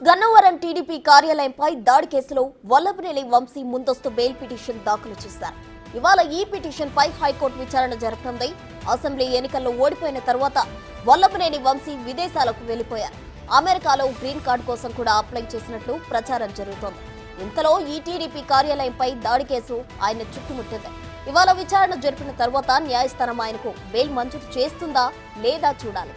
Gannavaram TDP కార్యాలయంపై దాడి కేసులో వల్లభనేని వంశీ ముందస్తు బెయిల్ పిటిషన్ దాఖలు చేశారు. ఇవాళ ఈ పిటిషన్ పై హైకోర్టు విచారణ జరపనుంది. అసెంబ్లీ ఎన్నికల్లో ఓడిపోయిన తర్వాత వల్లభనేని వంశీ విదేశాలకు వెళ్లిపోయారు. అమెరికాలో గ్రీన్ కార్డు కోసం కూడా అప్లై చేసినట్లు ప్రచారం జరుగుతోంది. ఇంతలో ఈ టీడీపీ కార్యాలయంపై దాడి కేసు ఆయన చుట్టుముట్టింది. ఇవాళ విచారణ జరిపిన తర్వాత న్యాయస్థానం ఆయనకు బెయిల్ మంజూరు చేస్తుందా లేదా చూడాలి.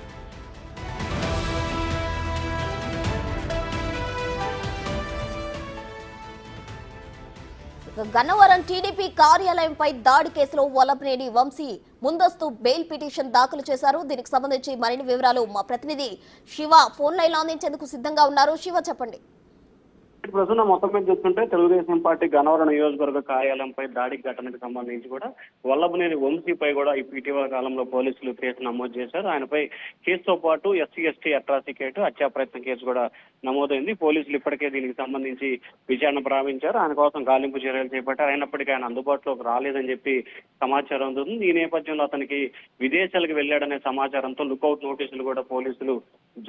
గన్నవరం టీడీపీ కార్యాలయంపై దాడి కేసులో వల్లభనేని వంశీ ముందస్తు బెయిల్ పిటిషన్ దాఖలు చేశారు. దీనికి సంబంధించి మరిన్ని వివరాలు మా ప్రతినిధి శివ ఫోన్ లైన్ లో అందించేందుకు సిద్ధంగా ఉన్నారు. శివ, చెప్పండి. ప్రస్తుతం మొత్తం మీద చూస్తుంటే తెలుగుదేశం పార్టీ గన్నవరం నియోజకవర్గ కార్యాలయంపై దాడి ఘటనకు సంబంధించి కూడా వల్లభనేని వంశీపై కూడా ఇటీవల కాలంలో పోలీసులు కేసు నమోదు చేశారు. ఆయనపై కేసుతో పాటు SC/ST అట్రాసిటీ హత్యా ప్రయత్నం కేసు కూడా నమోదైంది. పోలీసులు ఇప్పటికే దీనికి సంబంధించి విచారణ ప్రారంభించారు. ఆయన కోసం గాలింపు చర్యలు చేపట్టారు. అయినప్పటికీ ఆయన అందుబాటులోకి రాలేదని చెప్పి సమాచారం అందుతుంది. ఈ నేపథ్యంలో అతనికి విదేశాలకు వెళ్లాడనే సమాచారంతో లుకౌట్ నోటీసులు కూడా పోలీసులు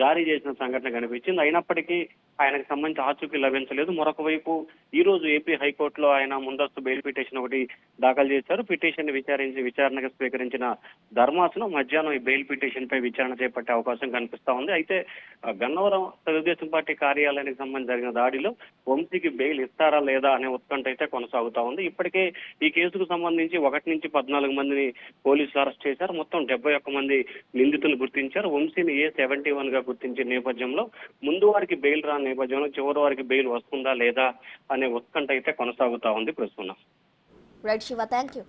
జారీ చేసిన సంఘటన కనిపించింది. అయినప్పటికీ ఆయనకు సంబంధించి ఆచూకీ లభించలేదు. మరొక వైపు ఈ రోజు ఏపీ హైకోర్టులో ఆయన ముందస్తు బెయిల్ పిటిషన్ ఒకటి దాఖలు చేశారు. పిటిషన్ విచారణకు స్వీకరించిన ధర్మాసనం మధ్యాహ్నం ఈ బెయిల్ పిటిషన్ పై విచారణ చేపట్టే అవకాశం కనిపిస్తా ఉంది. అయితే గన్నవరం తెలుగుదేశం పార్టీ కార్యాలయానికి సంబంధించి జరిగిన దాడిలో వంశీకి బెయిల్ ఇస్తారా లేదా అనే ఉత్కంఠ అయితే కొనసాగుతా ఉంది. ఇప్పటికే ఈ కేసుకు సంబంధించి 1 నుంచి 14 మందిని పోలీసులు అరెస్ట్ చేశారు. మొత్తం 71 మంది నిందితులు గుర్తించారు. వంశీని A71 గా గుర్తించిన నేపథ్యంలో ముందు వారికి బెయిల్ రాని నేపథ్యంలో చివరి వారికి బెయిల్ వస్తుందా లేదా అనే ఉత్కంఠ అయితే కొనసాగుతా ఉంది ప్రస్తుతం. Right Shiva, thank you.